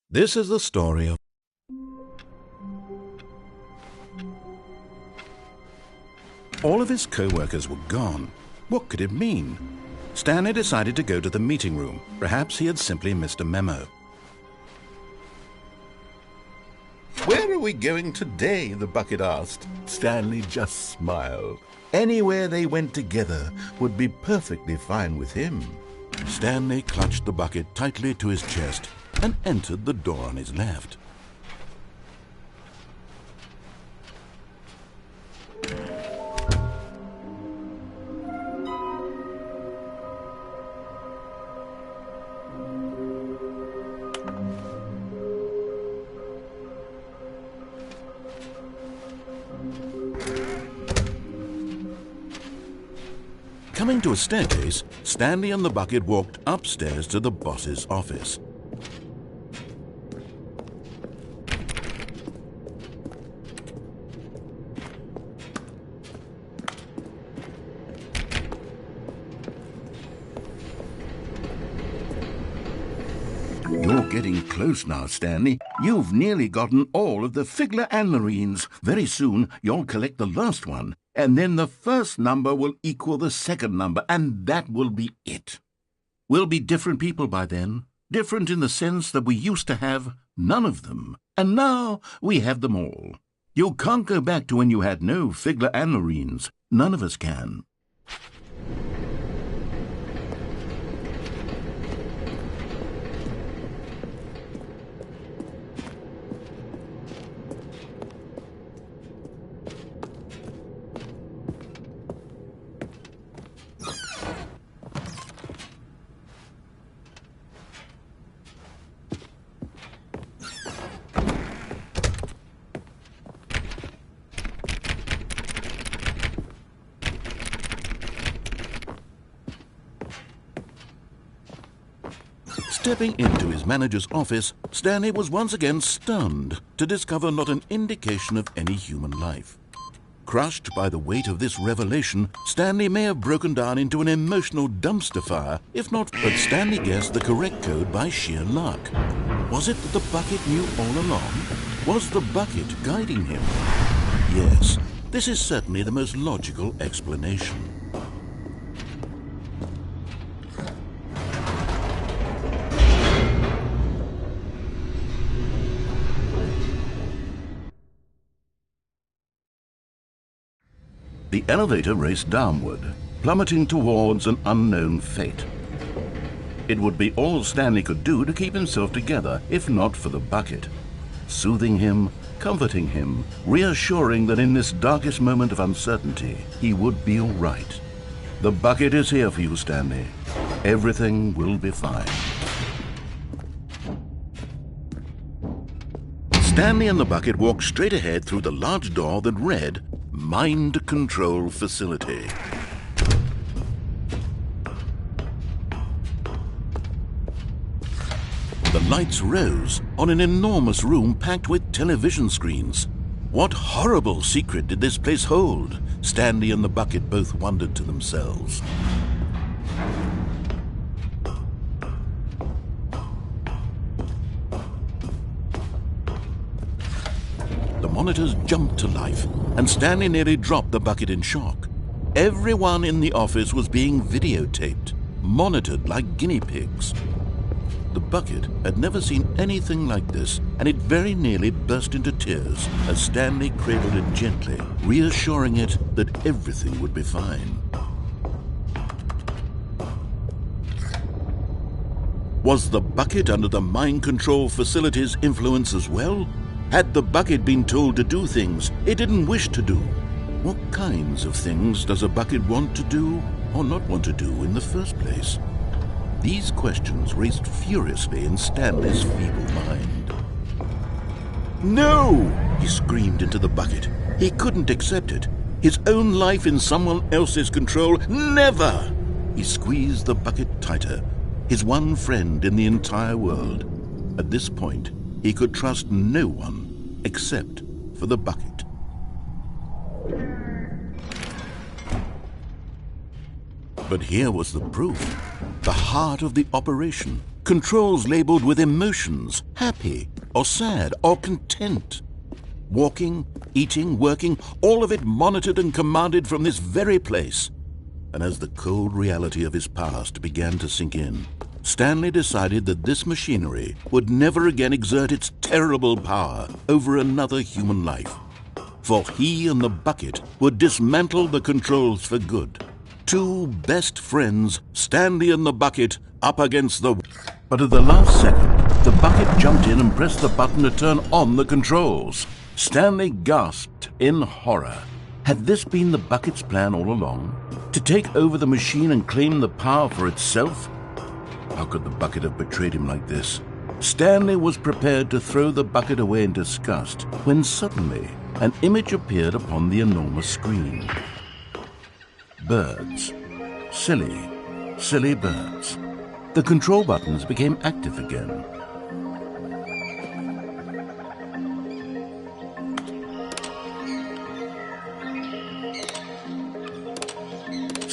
This is the story of all of his co-workers were gone. What could it mean? Stanley decided to go to the meeting room. Perhaps he had simply missed a memo. "Where are we going today?" the bucket asked. Stanley just smiled. Anywhere they went together would be perfectly fine with him. Stanley clutched the bucket tightly to his chest and entered the door on his left. Coming to a staircase, Stanley and the bucket walked upstairs to the boss's office. You're getting close now, Stanley. You've nearly gotten all of the Figler and Marines. Very soon, you'll collect the last one, and then the first number will equal the second number, and that will be it. We'll be different people by then. Different in the sense that we used to have none of them, and now we have them all. You can't go back to when you had no Figler and Marines. None of us can. Stepping into his manager's office, Stanley was once again stunned to discover not an indication of any human life. Crushed by the weight of this revelation, Stanley may have broken down into an emotional dumpster fire, if not, but Stanley guessed the correct code by sheer luck. Was it that the bucket knew all along? Was the bucket guiding him? Yes, this is certainly the most logical explanation. The elevator raced downward, plummeting towards an unknown fate. It would be all Stanley could do to keep himself together, if not for the bucket. Soothing him, comforting him, reassuring that in this darkest moment of uncertainty, he would be all right. The bucket is here for you, Stanley. Everything will be fine. Stanley and the bucket walked straight ahead through the large door that read, Mind Control Facility. The lights rose on an enormous room packed with television screens. What horrible secret did this place hold? Stanley and the bucket both wondered to themselves. The monitors jumped to life, and Stanley nearly dropped the bucket in shock. Everyone in the office was being videotaped, monitored like guinea pigs. The bucket had never seen anything like this, and it very nearly burst into tears as Stanley cradled it gently, reassuring it that everything would be fine. Was the bucket under the mind control facility's influence as well? Had the bucket been told to do things it didn't wish to do? What kinds of things does a bucket want to do or not want to do in the first place? These questions raced furiously in Stanley's feeble mind. No! He screamed into the bucket. He couldn't accept it. His own life in someone else's control, never! He squeezed the bucket tighter. His one friend in the entire world. At this point, he could trust no one except for the bucket. But here was the proof. The heart of the operation. Controls labeled with emotions, happy or sad or content. Walking, eating, working, all of it monitored and commanded from this very place. And as the cold reality of his past began to sink in, Stanley decided that this machinery would never again exert its terrible power over another human life. For he and the bucket would dismantle the controls for good. Two best friends, Stanley and the bucket, up against the... But at the last second, the bucket jumped in and pressed the button to turn on the controls. Stanley gasped in horror. Had this been the bucket's plan all along? To take over the machine and claim the power for itself? How could the bucket have betrayed him like this? Stanley was prepared to throw the bucket away in disgust when suddenly an image appeared upon the enormous screen. Birds. Silly, silly birds. The control buttons became active again.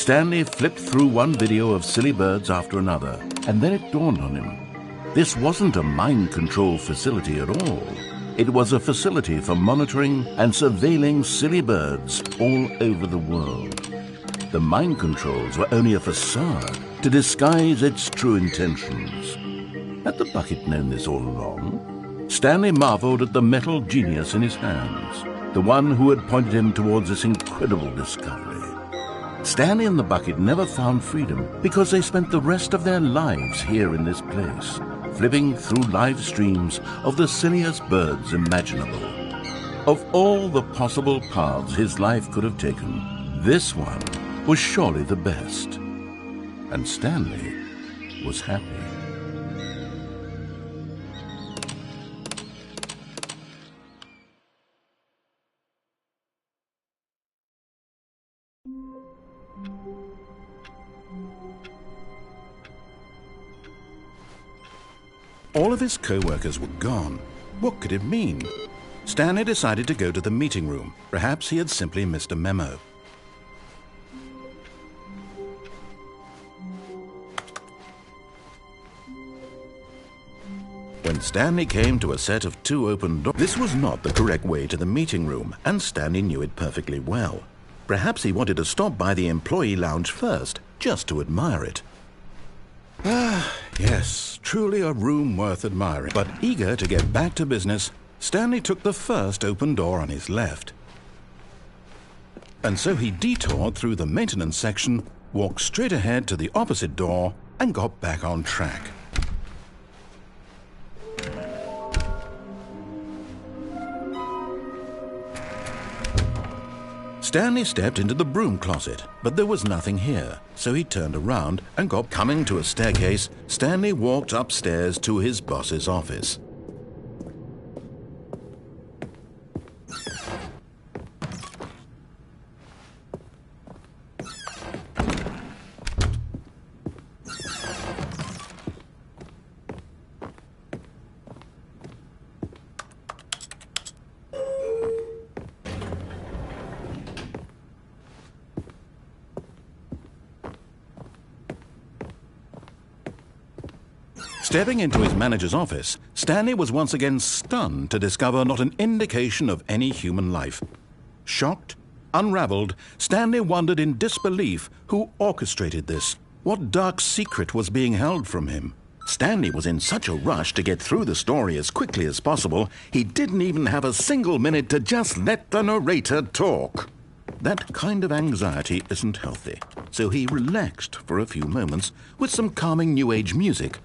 Stanley flipped through one video of silly birds after another, and then it dawned on him. This wasn't a mind control facility at all. It was a facility for monitoring and surveilling silly birds all over the world. The mind controls were only a facade to disguise its true intentions. Had the bucket known this all along? Stanley marveled at the metal genius in his hands, the one who had pointed him towards this incredible discovery. Stanley and the bucket never found freedom because they spent the rest of their lives here in this place, flipping through live streams of the silliest birds imaginable. Of all the possible paths his life could have taken, this one was surely the best. And Stanley was happy. All of his co-workers were gone. What could it mean? Stanley decided to go to the meeting room. Perhaps he had simply missed a memo. When Stanley came to a set of two open doors, this was not the correct way to the meeting room, and Stanley knew it perfectly well. Perhaps he wanted to stop by the employee lounge first, just to admire it. Ah, yes, truly a room worth admiring. But eager to get back to business, Stanley took the first open door on his left. And so he detoured through the maintenance section, walked straight ahead to the opposite door, and got back on track. Stanley stepped into the broom closet, but there was nothing here, so he turned around and coming to a staircase. Stanley walked upstairs to his boss's office. Stepping into his manager's office, Stanley was once again stunned to discover not an indication of any human life. Shocked, unraveled, Stanley wondered in disbelief who orchestrated this. What dark secret was being held from him? Stanley was in such a rush to get through the story as quickly as possible, he didn't even have a single minute to just let the narrator talk. That kind of anxiety isn't healthy, so he relaxed for a few moments with some calming New Age music.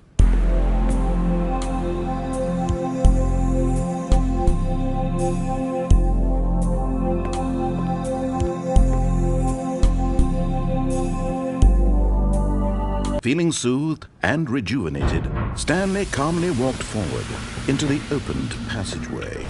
Feeling soothed and rejuvenated, Stanley calmly walked forward into the opened passageway.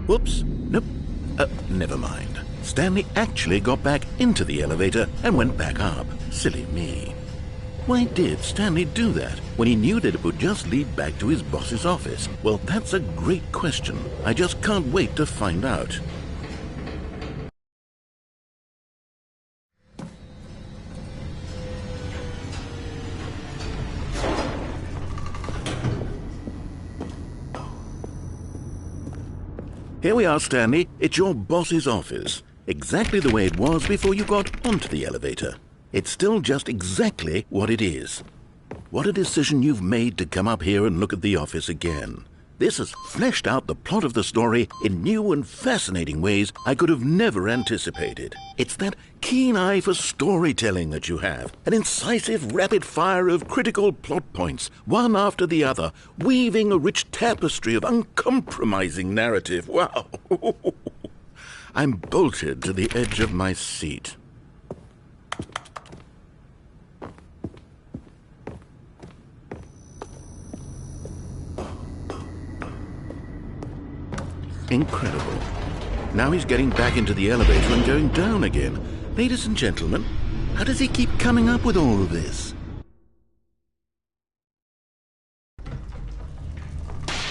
Whoops, nope, never mind. Stanley actually got back into the elevator and went back up. Silly me. Why did Stanley do that when he knew that it would just lead back to his boss's office? Well, that's a great question. I just can't wait to find out. Here we are, Stanley. It's your boss's office. Exactly the way it was before you got onto the elevator. It's still just exactly what it is. What a decision you've made to come up here and look at the office again. This has fleshed out the plot of the story in new and fascinating ways I could have never anticipated. It's that keen eye for storytelling that you have, an incisive rapid fire of critical plot points, one after the other, weaving a rich tapestry of uncompromising narrative. Wow! I'm bolted to the edge of my seat. Incredible. Now he's getting back into the elevator and going down again. Ladies and gentlemen, how does he keep coming up with all of this?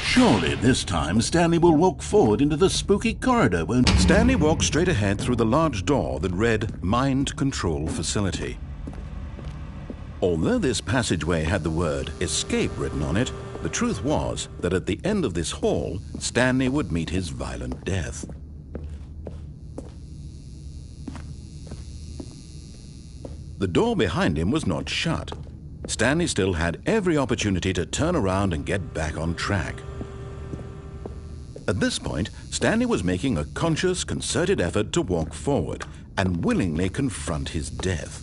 Surely this time Stanley will walk forward into the spooky corridor, won't he? Stanley walked straight ahead through the large door that read Mind Control Facility. Although this passageway had the word Escape written on it, the truth was that at the end of this hall, Stanley would meet his violent death. The door behind him was not shut. Stanley still had every opportunity to turn around and get back on track. At this point, Stanley was making a conscious, concerted effort to walk forward and willingly confront his death.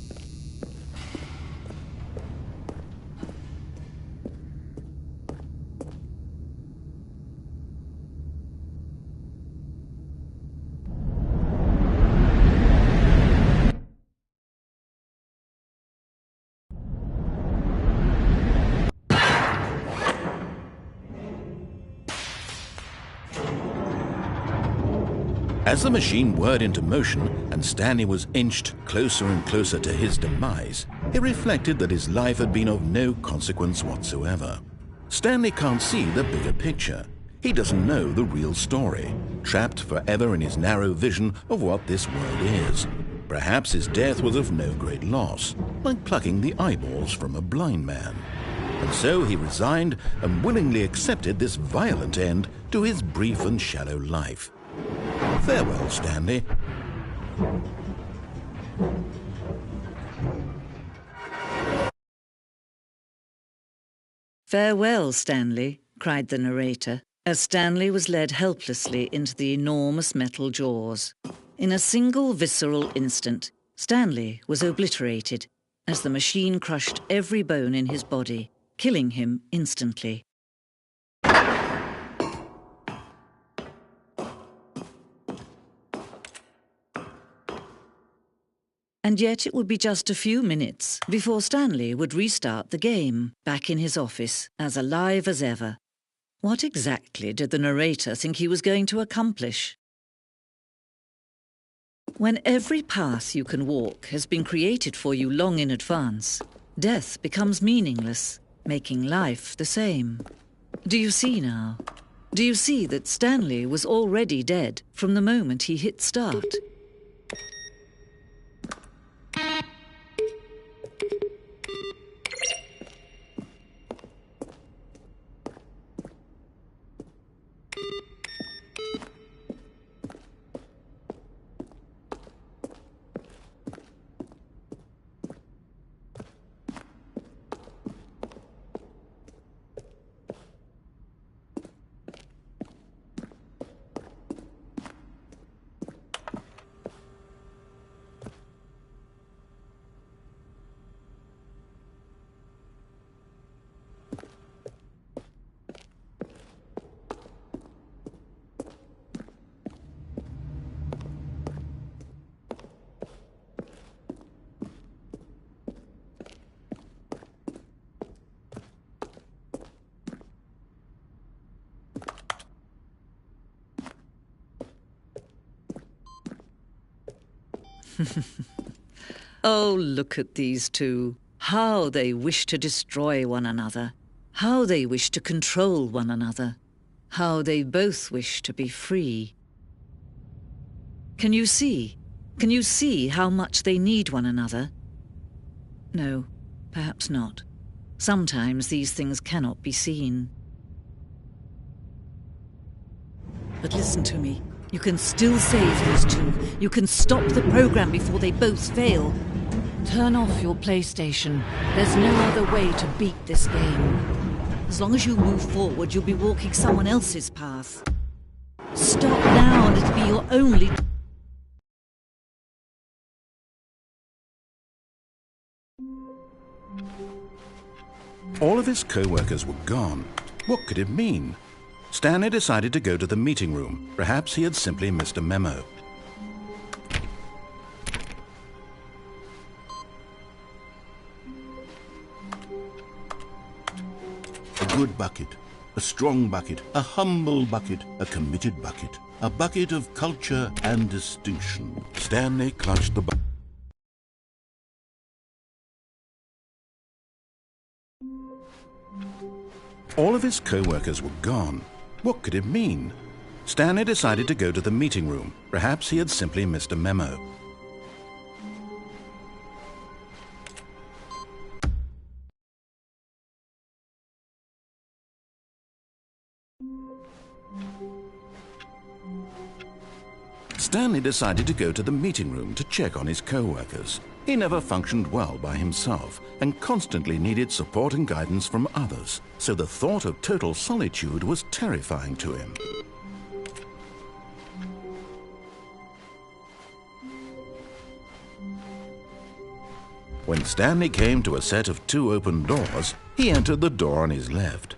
As the machine whirred into motion and Stanley was inched closer and closer to his demise, he reflected that his life had been of no consequence whatsoever. Stanley can't see the bigger picture. He doesn't know the real story, trapped forever in his narrow vision of what this world is. Perhaps his death was of no great loss, like plucking the eyeballs from a blind man. And so he resigned and willingly accepted this violent end to his brief and shallow life. Farewell, Stanley. Farewell, Stanley, cried the narrator, as Stanley was led helplessly into the enormous metal jaws. In a single visceral instant, Stanley was obliterated as the machine crushed every bone in his body, killing him instantly. And yet it would be just a few minutes before Stanley would restart the game, back in his office, as alive as ever. What exactly did the narrator think he was going to accomplish? When every path you can walk has been created for you long in advance, death becomes meaningless, making life the same. Do you see now? Do you see that Stanley was already dead from the moment he hit start? Oh, look at these two. How they wish to destroy one another. How they wish to control one another. How they both wish to be free. Can you see? Can you see how much they need one another? No, perhaps not. Sometimes these things cannot be seen. But listen to me. You can still save these two. You can stop the program before they both fail. Turn off your PlayStation. There's no other way to beat this game. As long as you move forward, you'll be walking someone else's path. Stop now and it'll be your only... All of his co-workers were gone. What could it mean? Stanley decided to go to the meeting room. Perhaps he had simply missed a memo. A good bucket, a strong bucket, a humble bucket, a committed bucket, a bucket of culture and distinction. Stanley clutched the bucket. All of his co-workers were gone. What could it mean? Stanley decided to go to the meeting room. Perhaps he had simply missed a memo. Stanley decided to go to the meeting room to check on his co-workers. He never functioned well by himself and constantly needed support and guidance from others, so the thought of total solitude was terrifying to him. When Stanley came to a set of 2 open doors, he entered the door on his left.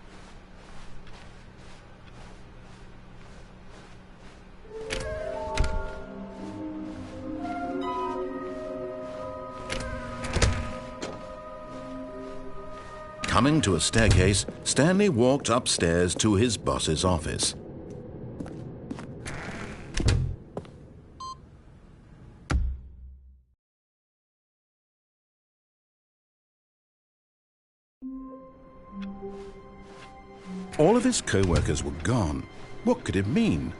Coming to a staircase, Stanley walked upstairs to his boss's office. All of his co-workers were gone. What could it mean?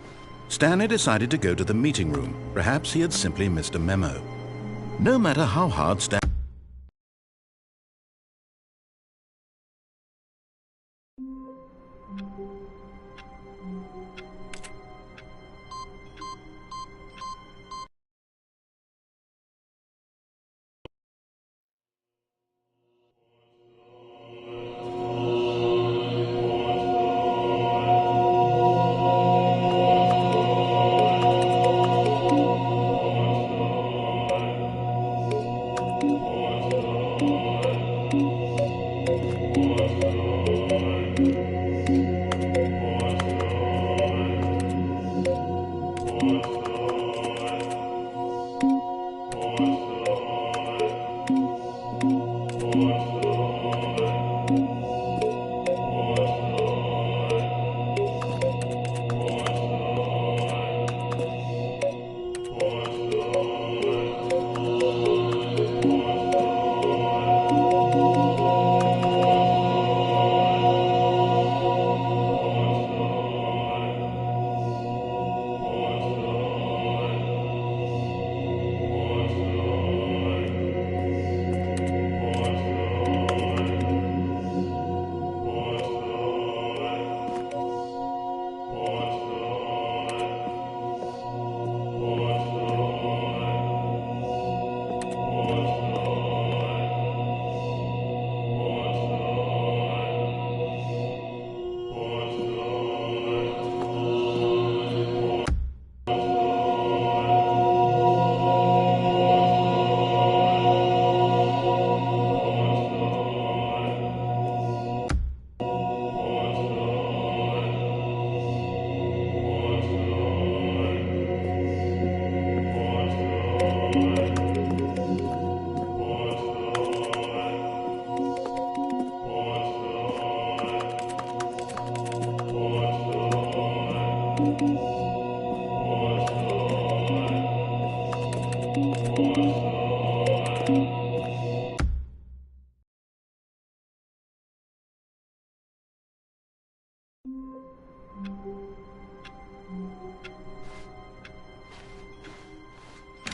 Stanley decided to go to the meeting room. Perhaps he had simply missed a memo. No matter how hard Stanley...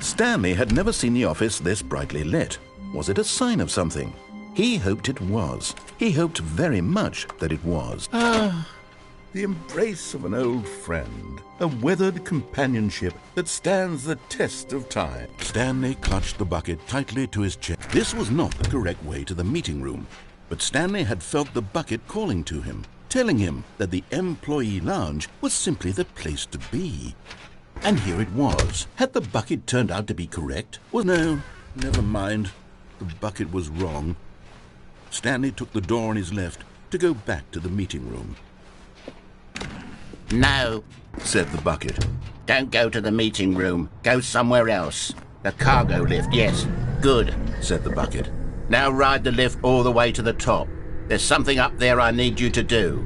Stanley had never seen the office this brightly lit. Was it a sign of something? He hoped it was. He hoped very much that it was. The embrace of an old friend, a weathered companionship that stands the test of time. Stanley clutched the bucket tightly to his chest. This was not the correct way to the meeting room, but Stanley had felt the bucket calling to him, telling him that the employee lounge was simply the place to be. And here it was. Had the bucket turned out to be correct? Well, no, never mind. The bucket was wrong. Stanley took the door on his left to go back to the meeting room. No, Said the bucket. don't go to the meeting room. Go somewhere else. The cargo lift, yes. Good. Said the bucket. Now ride the lift all the way to the top. There's something up there I need you to do.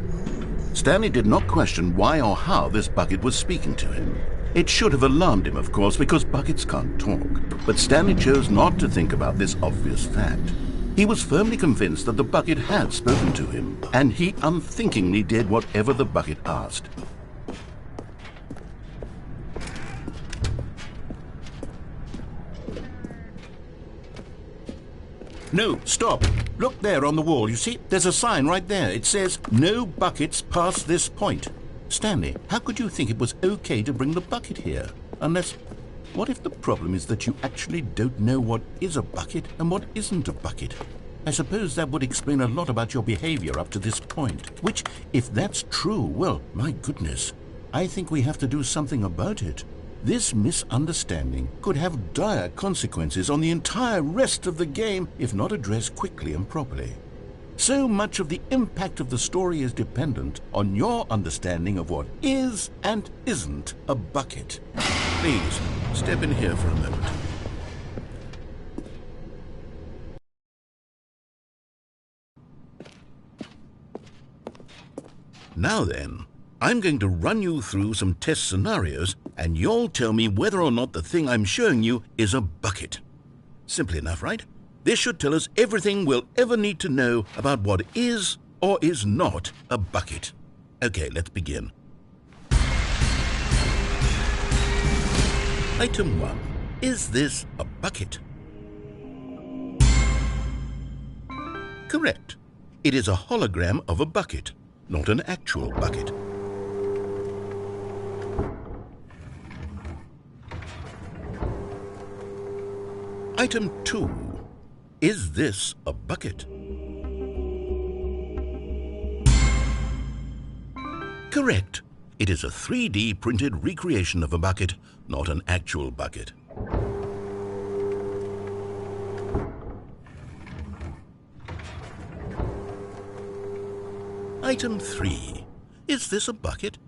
Stanley did not question why or how this bucket was speaking to him. It should have alarmed him, of course, because buckets can't talk. But Stanley chose not to think about this obvious fact. He was firmly convinced that the bucket had spoken to him, and he unthinkingly did whatever the bucket asked. No, stop. Look there on the wall. You see, there's a sign right there. It says, "No buckets past this point." Stanley, how could you think it was okay to bring the bucket here? Unless, what if the problem is that you actually don't know what is a bucket and what isn't a bucket? I suppose that would explain a lot about your behavior up to this point. Which, if that's true, well, my goodness, I think we have to do something about it. This misunderstanding could have dire consequences on the entire rest of the game if not addressed quickly and properly. So much of the impact of the story is dependent on your understanding of what is and isn't a bucket. Please, step in here for a moment. Now then, I'm going to run you through some test scenarios, and you'll tell me whether or not the thing I'm showing you is a bucket. Simple enough, right? This should tell us everything we'll ever need to know about what is or is not a bucket. Okay, let's begin. Item 1. Is this a bucket? Correct. It is a hologram of a bucket, not an actual bucket. Item 2. Is this a bucket? Correct. It is a 3D printed recreation of a bucket, not an actual bucket. Item 3. Is this a bucket?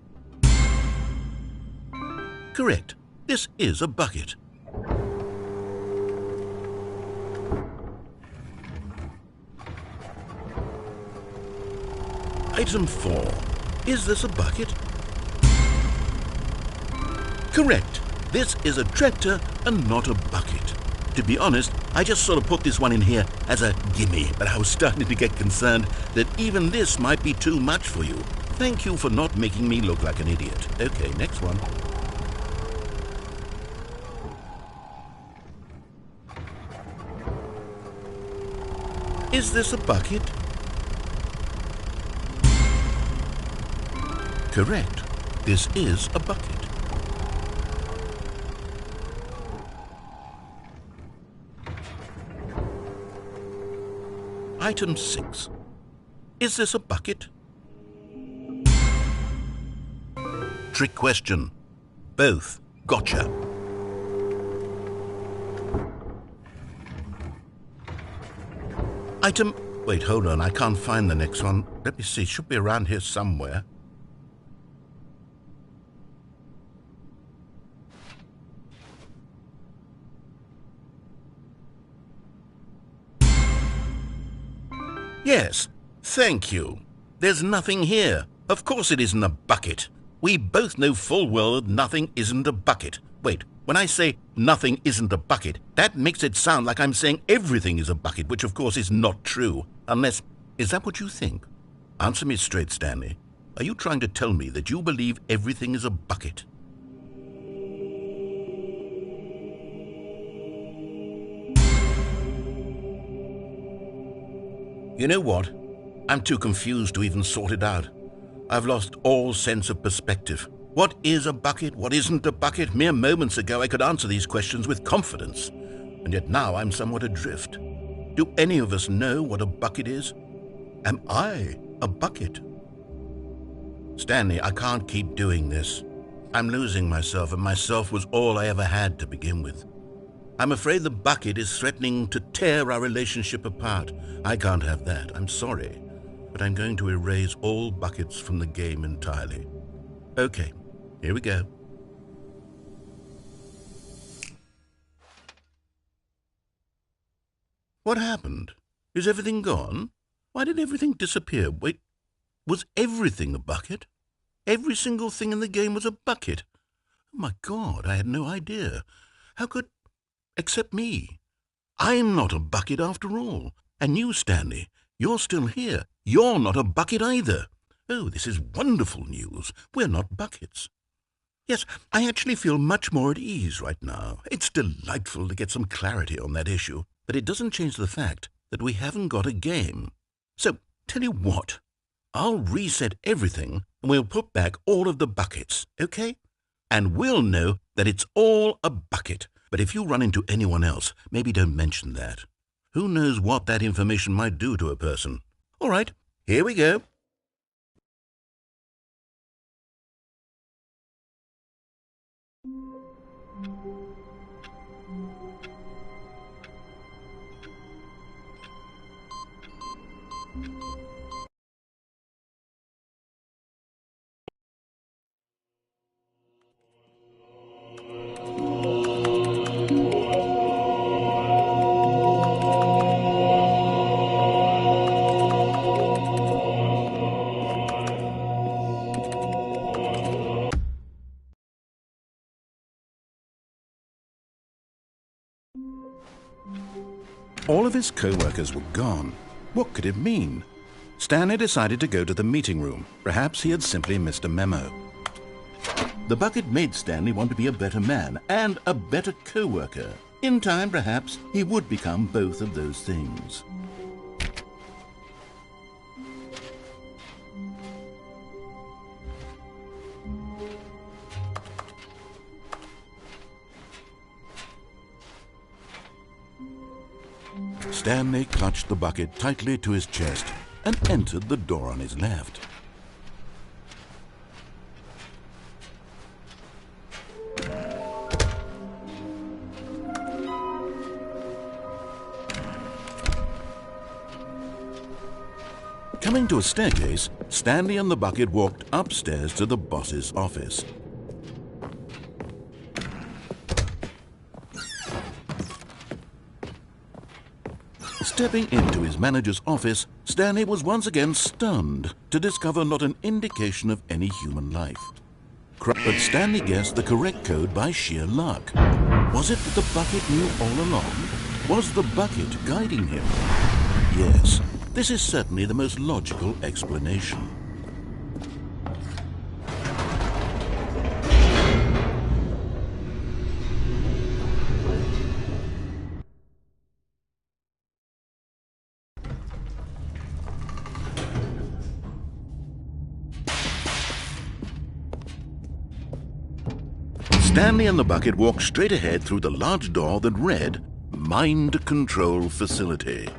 Correct. This is a bucket. Item 4. Is this a bucket? Correct. This is a tractor and not a bucket. To be honest, I just sort of put this one in here as a gimme, but I was starting to get concerned that even this might be too much for you. Thank you for not making me look like an idiot. Okay, next one. Is this a bucket? Correct. This is a bucket. Item 6. Is this a bucket? Trick question. Both. Gotcha. Item... Wait, hold on. I can't find the next one. Let me see. It should be around here somewhere. Yes, thank you. There's nothing here. Of course it isn't a bucket. We both know full well that nothing isn't a bucket. Wait, when I say nothing isn't a bucket, that makes it sound like I'm saying everything is a bucket, which of course is not true. Unless, is that what you think? Answer me straight, Stanley. Are you trying to tell me that you believe everything is a bucket? You know what? I'm too confused to even sort it out. I've lost all sense of perspective. What is a bucket? What isn't a bucket? Mere moments ago I could answer these questions with confidence, and yet now I'm somewhat adrift. Do any of us know what a bucket is? Am I a bucket? Stanley, I can't keep doing this. I'm losing myself, and myself was all I ever had to begin with. I'm afraid the bucket is threatening to tear our relationship apart. I can't have that. I'm sorry, but I'm going to erase all buckets from the game entirely. Okay, here we go. What happened? Is everything gone? Why did everything disappear? Wait, was everything a bucket? Every single thing in the game was a bucket. Oh my God, I had no idea. How could... Except me. I'm not a bucket after all. And you, Stanley, you're still here. You're not a bucket either. Oh, this is wonderful news. We're not buckets. Yes, I actually feel much more at ease right now. It's delightful to get some clarity on that issue, but it doesn't change the fact that we haven't got a game. So, tell you what, I'll reset everything and we'll put back all of the buckets, okay? And we'll know that it's all a bucket. But if you run into anyone else, maybe don't mention that. Who knows what that information might do to a person? All right, here we go. All of his co-workers were gone. What could it mean? Stanley decided to go to the meeting room. Perhaps he had simply missed a memo. The bucket made Stanley want to be a better man and a better co-worker. In time, perhaps, he would become both of those things. Stanley clutched the bucket tightly to his chest and entered the door on his left. Coming to a staircase, Stanley and the bucket walked upstairs to the boss's office. Stepping into his manager's office, Stanley was once again stunned to discover not an indication of any human life. But Stanley guessed the correct code by sheer luck. Was it that the bucket knew all along? Was the bucket guiding him? Yes, this is certainly the most logical explanation. Stanley and the bucket walked straight ahead through the large door that read, Mind Control Facility.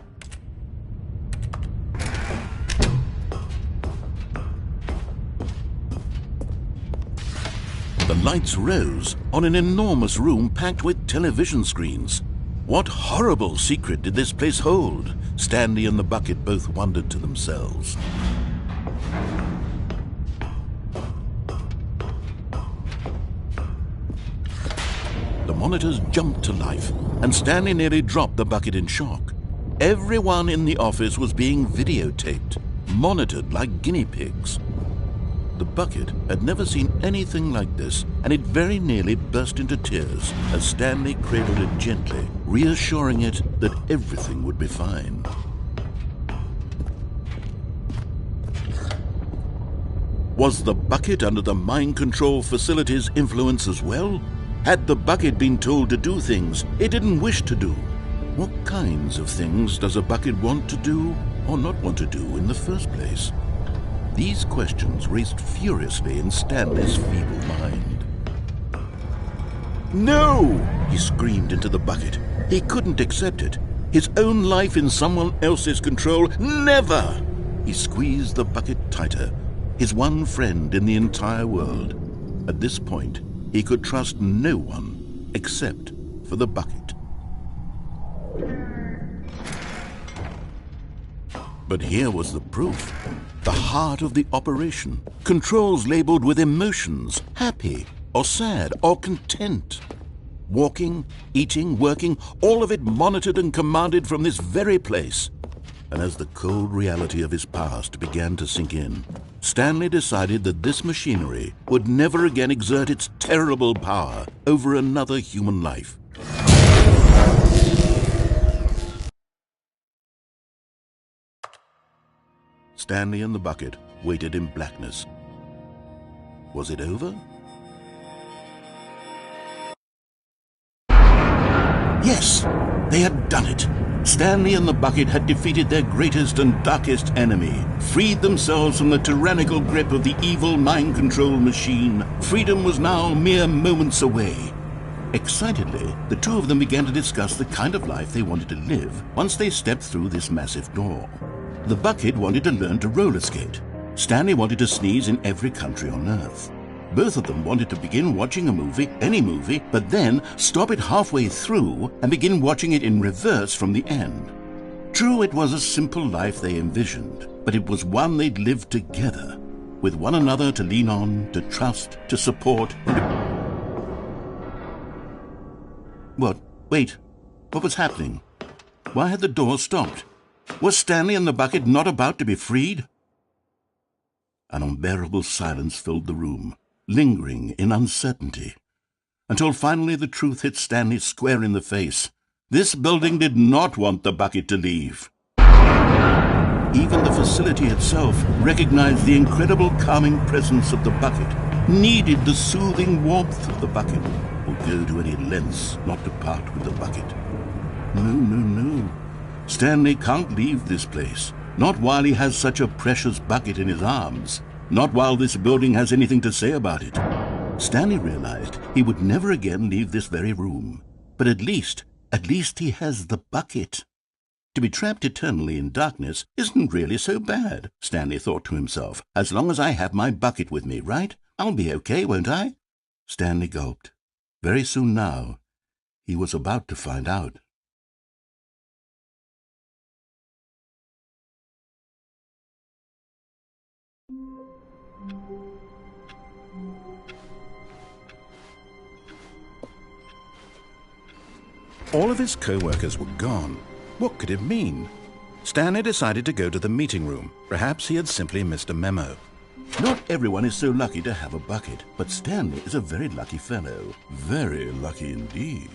The lights rose on an enormous room packed with television screens. What horrible secret did this place hold? Stanley and the bucket both wondered to themselves. The monitors jumped to life, and Stanley nearly dropped the bucket in shock. Everyone in the office was being videotaped, monitored like guinea pigs. The bucket had never seen anything like this, and it very nearly burst into tears as Stanley cradled it gently, reassuring it that everything would be fine. Was the bucket under the mind control facility's influence as well? Had the bucket been told to do things it didn't wish to do? What kinds of things does a bucket want to do or not want to do in the first place? These questions raced furiously in Stanley's feeble mind. No! He screamed into the bucket. He couldn't accept it. His own life in someone else's control, never! He squeezed the bucket tighter. His one friend in the entire world. At this point, he could trust no one except for the bucket. But here was the proof. The heart of the operation. Controls labeled with emotions, happy or sad or content. Walking, eating, working, all of it monitored and commanded from this very place. And as the cold reality of his past began to sink in, Stanley decided that this machinery would never again exert its terrible power over another human life. Stanley and the bucket waited in blackness. Was it over? Yes, they had done it. Stanley and the bucket had defeated their greatest and darkest enemy, freed themselves from the tyrannical grip of the evil mind control machine. Freedom was now mere moments away. Excitedly, the two of them began to discuss the kind of life they wanted to live once they stepped through this massive door. The bucket wanted to learn to roller skate. Stanley wanted to sneeze in every country on Earth. Both of them wanted to begin watching a movie, any movie, but then stop it halfway through and begin watching it in reverse from the end. True, it was a simple life they envisioned, but it was one they'd lived together, with one another to lean on, to trust, to support. What? Wait. What was happening? Why had the door stopped? Was Stanley and the bucket not about to be freed? An unbearable silence filled the room, lingering in uncertainty, until finally the truth hit Stanley square in the face. This building did not want the bucket to leave. Even the facility itself recognized the incredible calming presence of the bucket, needed the soothing warmth of the bucket, would go to any lengths not to part with the bucket. No. Stanley can't leave this place, not while he has such a precious bucket in his arms. Not while this building has anything to say about it. Stanley realized he would never again leave this very room. But at least he has the bucket. To be trapped eternally in darkness isn't really so bad, Stanley thought to himself. As long as I have my bucket with me, right? I'll be okay, won't I? Stanley gulped. Very soon now, he was about to find out. All of his co-workers were gone. What could it mean? Stanley decided to go to the meeting room. Perhaps he had simply missed a memo. Not everyone is so lucky to have a bucket, but Stanley is a very lucky fellow. Very lucky indeed.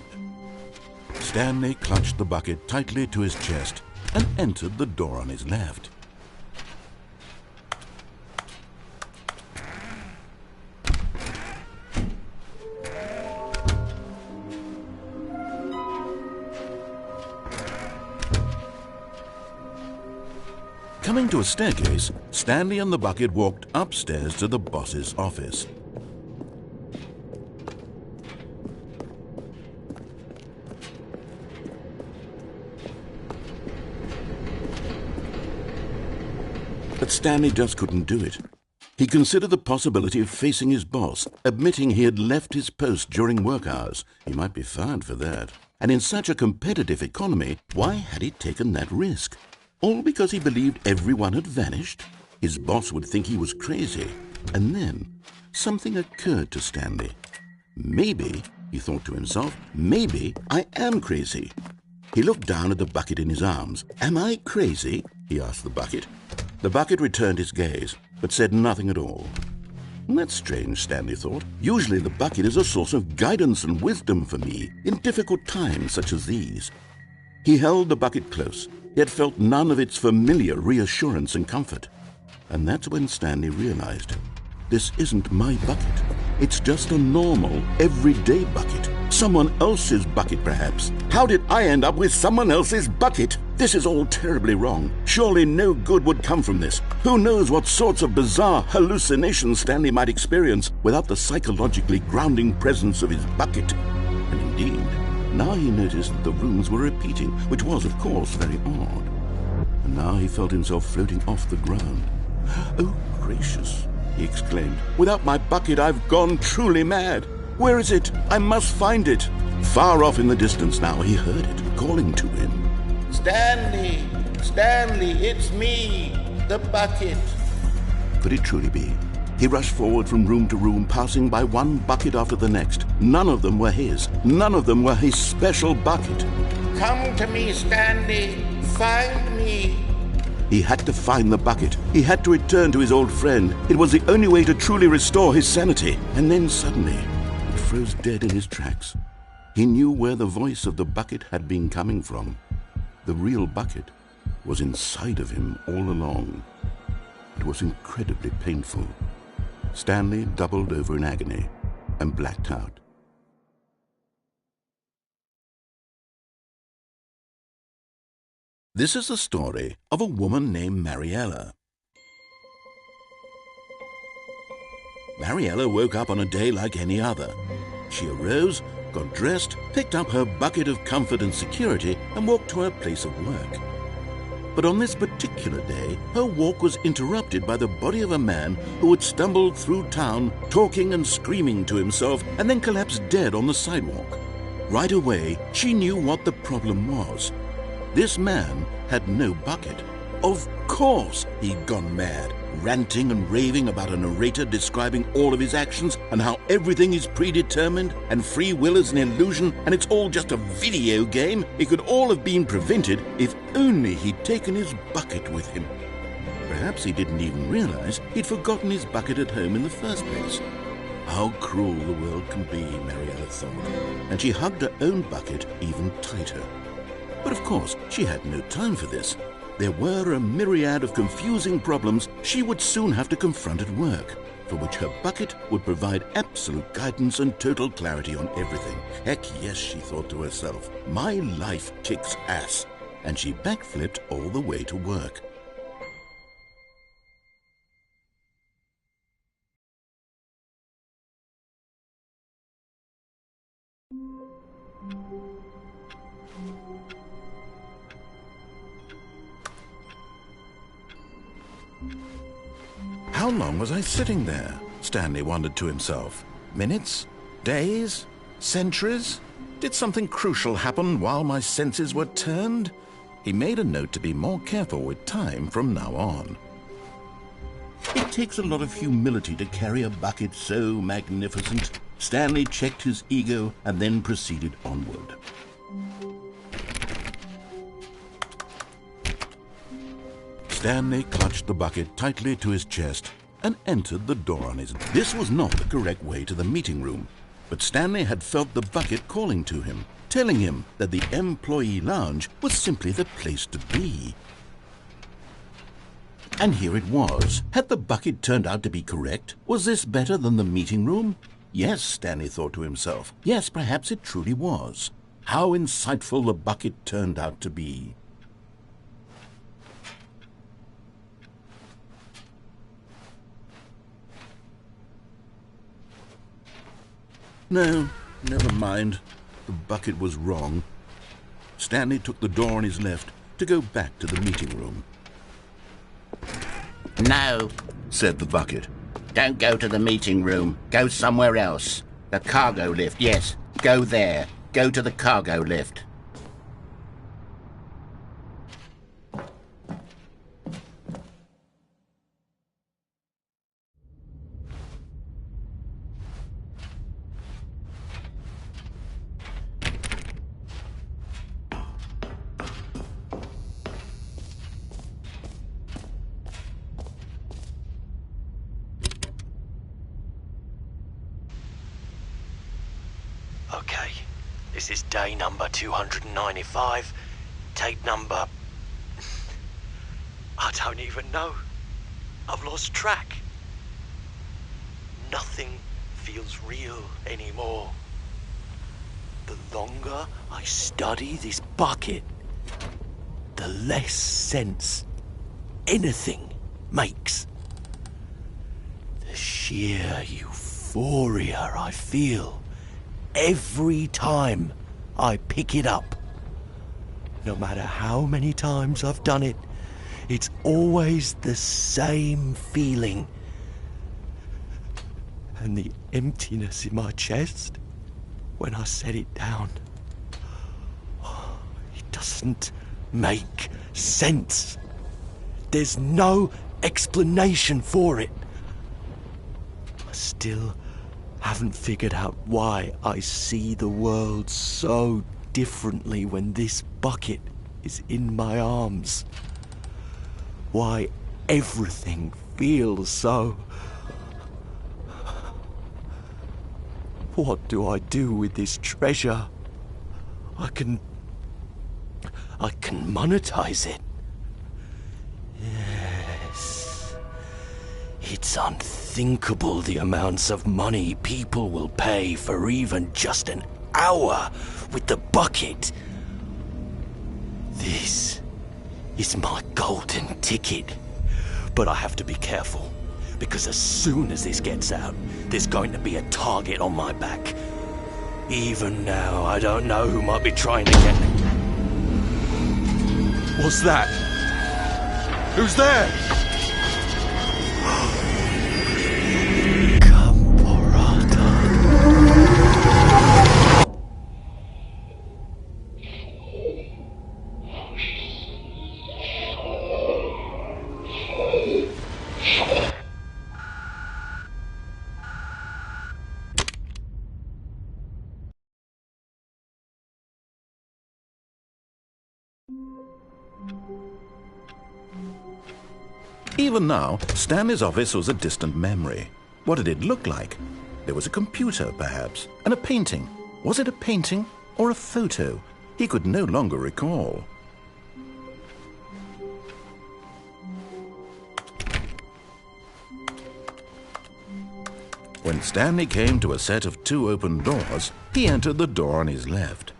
Stanley clutched the bucket tightly to his chest and entered the door on his left. Coming to a staircase, Stanley and the bucket walked upstairs to the boss's office. But Stanley just couldn't do it. He considered the possibility of facing his boss, admitting he had left his post during work hours. He might be fired for that. And in such a competitive economy, why had he taken that risk? All because he believed everyone had vanished? His boss would think he was crazy. And then something occurred to Stanley. Maybe, he thought to himself, maybe I am crazy. He looked down at the bucket in his arms. Am I crazy? He asked the bucket. The bucket returned his gaze, but said nothing at all. That's strange, Stanley thought. Usually the bucket is a source of guidance and wisdom for me in difficult times such as these. He held the bucket close, yet felt none of its familiar reassurance and comfort. And that's when Stanley realized This isn't my bucket. It's just a normal, everyday bucket. Someone else's bucket, perhaps. How did I end up with someone else's bucket? This is all terribly wrong. Surely no good would come from this. Who knows what sorts of bizarre hallucinations Stanley might experience without the psychologically grounding presence of his bucket. And indeed, now he noticed that the rooms were repeating, which was, of course, very odd. And now he felt himself floating off the ground. "Oh, gracious," he exclaimed. "Without my bucket, I've gone truly mad. Where is it? I must find it." Far off in the distance now, he heard it, calling to him. Stanley! Stanley, it's me! The bucket! Could it truly be? He rushed forward from room to room, passing by one bucket after the next. None of them were his. None of them were his special bucket. Come to me, Stanley! Find me! He had to find the bucket. He had to return to his old friend. It was the only way to truly restore his sanity. And then suddenly, he froze dead in his tracks. He knew where the voice of the bucket had been coming from. The real bucket was inside of him all along. It was incredibly painful. Stanley doubled over in agony and blacked out. This is the story of a woman named Mariella. Mariella woke up on a day like any other. She arose, got dressed, picked up her bucket of comfort and security, and walked to her place of work. But on this particular day, her walk was interrupted by the body of a man who had stumbled through town, talking and screaming to himself, and then collapsed dead on the sidewalk. Right away, she knew what the problem was. This man had no bucket. Of course he'd gone mad, ranting and raving about a narrator describing all of his actions and how everything is predetermined and free will is an illusion and it's all just a video game. It could all have been prevented if only he'd taken his bucket with him. Perhaps he didn't even realize he'd forgotten his bucket at home in the first place. How cruel the world can be, Mariella thought, and she hugged her own bucket even tighter. But of course, she had no time for this. There were a myriad of confusing problems she would soon have to confront at work, for which her bucket would provide absolute guidance and total clarity on everything. Heck yes, she thought to herself, my life kicks ass. And she backflipped all the way to work. How long was I sitting there? Stanley wondered to himself. Minutes? Days? Centuries? Did something crucial happen while my senses were turned? He made a note to be more careful with time from now on. It takes a lot of humility to carry a bucket so magnificent. Stanley checked his ego and then proceeded onward. Stanley clutched the bucket tightly to his chest and entered the door on his... This was not the correct way to the meeting room, but Stanley had felt the bucket calling to him, telling him that the employee lounge was simply the place to be. And here it was. Had the bucket turned out to be correct? Was this better than the meeting room? Yes, Stanley thought to himself. Yes, perhaps it truly was. How insightful the bucket turned out to be. No, never mind. The bucket was wrong. Stanley took the door on his left to go back to the meeting room. No, Said the bucket. don't go to the meeting room. Go somewhere else. The cargo lift, yes. Go there. Go to the cargo lift. Okay, this is day number 295, tape number... I don't even know. I've lost track. nothing feels real anymore. The longer I study this bucket, the less sense anything makes. The sheer euphoria I feel every time I pick it up. No matter how many times I've done it, it's always the same feeling. And the emptiness in my chest when I set it down, it doesn't make sense. There's no explanation for it. I still haven't figured out why I see the world so differently when this bucket is in my arms. Why everything feels so... What do I do with this treasure? I can monetize it. Yes. It's unthinkable the amounts of money people will pay for even just an hour with the bucket. This is my golden ticket. But I have to be careful, because as soon as this gets out, there's going to be a target on my back. Even now, I don't know who might be trying to get me. What's that? Who's there? Even now, Stanley's office was a distant memory. What did it look like? There was a computer, perhaps, and a painting. Was it a painting or a photo? He could no longer recall. When Stanley came to a set of 2 open doors, he entered the door on his left.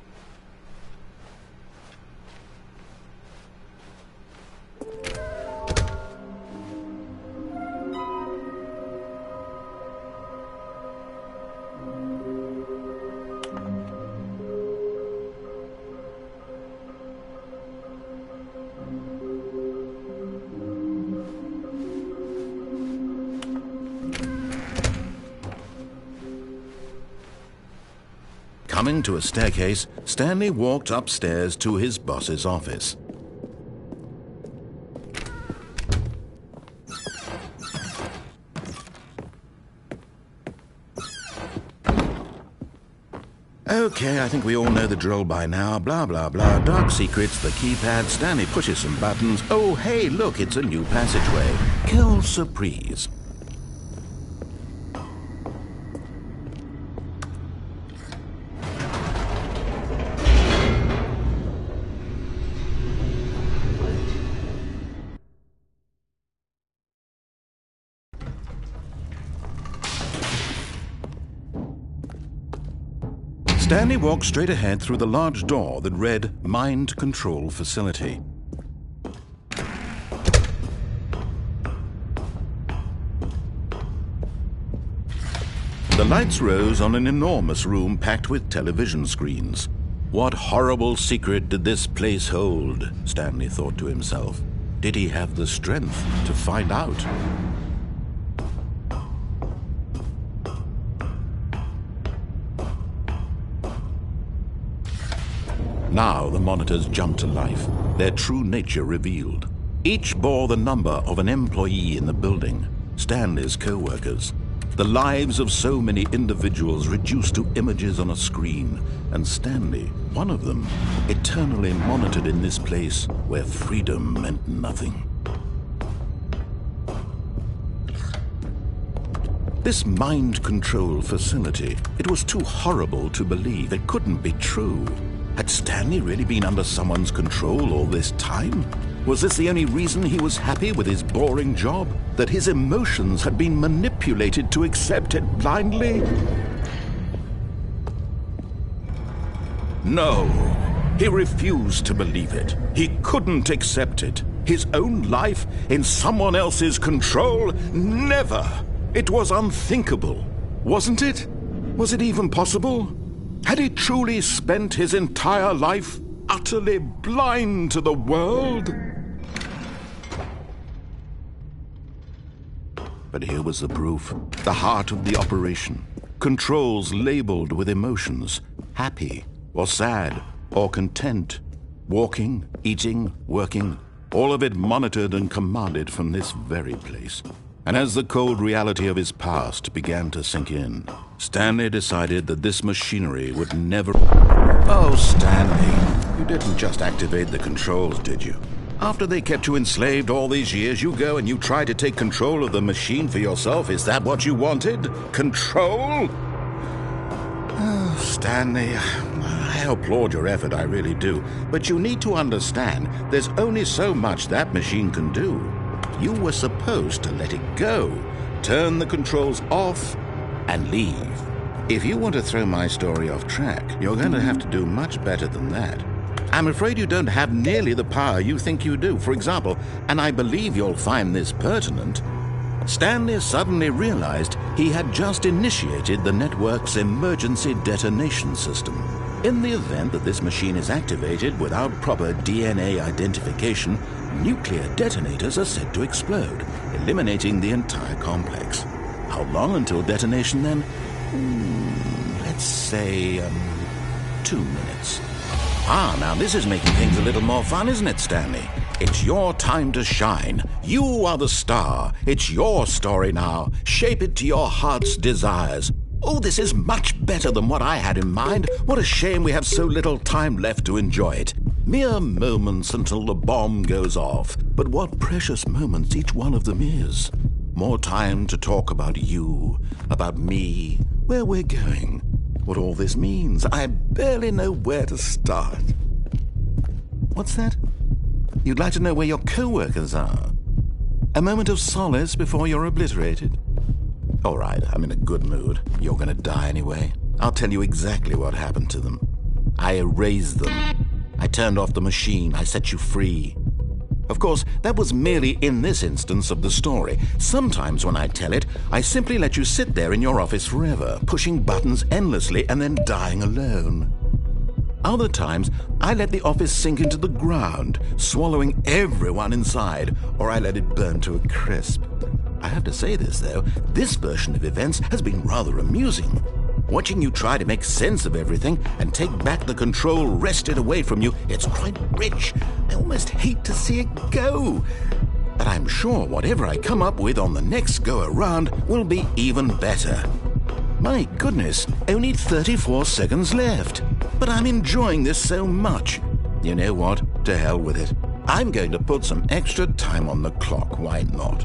Coming to a staircase, Stanley walked upstairs to his boss's office. Okay, I think we all know the drill by now. Blah, blah, blah. Dark secrets, the keypad. Stanley pushes some buttons. Oh, hey, look, it's a new passageway. Quelle surprise. Stanley walked straight ahead through the large door that read Mind Control Facility. The lights rose on an enormous room packed with television screens. What horrible secret did this place hold? Stanley thought to himself. Did he have the strength to find out? Now the monitors jumped to life, their true nature revealed. Each bore the number of an employee in the building, Stanley's co-workers. The lives of so many individuals reduced to images on a screen, and Stanley, one of them, eternally monitored in this place where freedom meant nothing. This mind control facility, it was too horrible to believe. It couldn't be true. Had Stanley really been under someone's control all this time? Was this the only reason he was happy with his boring job? That his emotions had been manipulated to accept it blindly? No, he refused to believe it. He couldn't accept it. His own life in someone else's control? Never! It was unthinkable, wasn't it? Was it even possible? Had he truly spent his entire life utterly blind to the world? But here was the proof, the heart of the operation. Controls labeled with emotions, happy or sad or content, walking, eating, working, all of it monitored and commanded from this very place. And as the cold reality of his past began to sink in, Stanley decided that this machinery would never... Oh, Stanley, you didn't just activate the controls, did you? After they kept you enslaved all these years, you go and you try to take control of the machine for yourself. Is that what you wanted? Control? Oh, Stanley, I applaud your effort, I really do. But you need to understand, there's only so much that machine can do. You were supposed to let it go, turn the controls off, and leave. If you want to throw my story off track, you're going to have to do much better than that. I'm afraid you don't have nearly the power you think you do. For example, and I believe you'll find this pertinent, Stanley suddenly realized he had just initiated the network's emergency detonation system. In the event that this machine is activated without proper DNA identification, nuclear detonators are said to explode, eliminating the entire complex. How long until detonation then? Let's say, 2 minutes. Ah, now this is making things a little more fun, isn't it, Stanley? It's your time to shine. You are the star. It's your story now. Shape it to your heart's desires. Oh, this is much better than what I had in mind. What a shame we have so little time left to enjoy it. Mere moments until the bomb goes off. But what precious moments each one of them is. More time to talk about you, about me, where we're going, what all this means. I barely know where to start. What's that? You'd like to know where your co-workers are? A moment of solace before you're obliterated? All right, I'm in a good mood. You're going to die anyway. I'll tell you exactly what happened to them. I erased them. I turned off the machine. I set you free. Of course, that was merely in this instance of the story. Sometimes when I tell it, I simply let you sit there in your office forever, pushing buttons endlessly and then dying alone. Other times, I let the office sink into the ground, swallowing everyone inside, or I let it burn to a crisp. I have to say this, though, this version of events has been rather amusing. Watching you try to make sense of everything and take back the control wrested away from you, it's quite rich. I almost hate to see it go. But I'm sure whatever I come up with on the next go-around will be even better. My goodness, only 34 seconds left. But I'm enjoying this so much. You know what? To hell with it. I'm going to put some extra time on the clock, why not?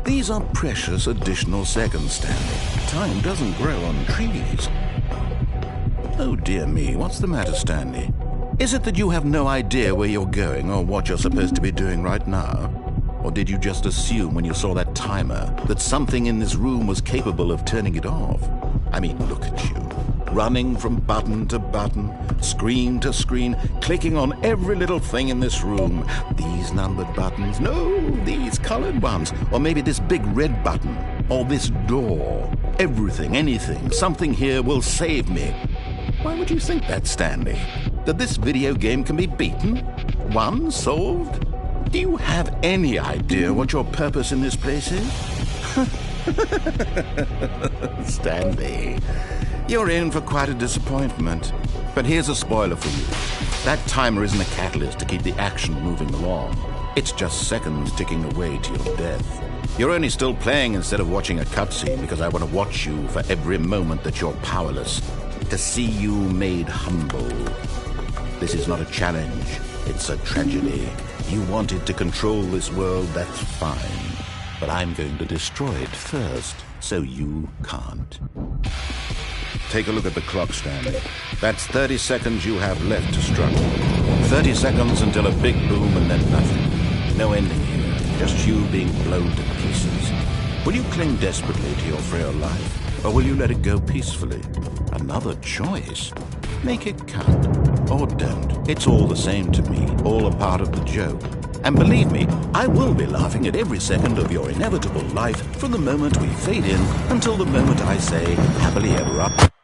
These are precious additional seconds, Stanley. Time doesn't grow on trees. Oh dear me, what's the matter, Stanley? Is it that you have no idea where you're going or what you're supposed to be doing right now? Or did you just assume when you saw that timer that something in this room was capable of turning it off? I mean, look at you. Running from button to button, screen to screen, clicking on every little thing in this room. These numbered buttons, no, these colored ones. Or maybe this big red button, or this door. Everything, anything, something here will save me. Why would you think that, Stanley? That this video game can be beaten? Won? Solved? Do you have any idea what your purpose in this place is? Stanley, you're in for quite a disappointment. But here's a spoiler for you. That timer isn't a catalyst to keep the action moving along. It's just seconds ticking away to your death. You're only still playing instead of watching a cutscene because I want to watch you for every moment that you're powerless. To see you made humble. This is not a challenge. It's a tragedy. You wanted to control this world, that's fine. But I'm going to destroy it first, so you can't. Take a look at the clock, Stanley. That's 30 seconds you have left to struggle. 30 seconds until a big boom and then nothing. No ending here, just you being blown to pieces. Will you cling desperately to your frail life, or will you let it go peacefully? Another choice. Make it count, or don't. It's all the same to me, all a part of the joke. And believe me, I will be laughing at every second of your inevitable life from the moment we fade in until the moment I say, happily ever after.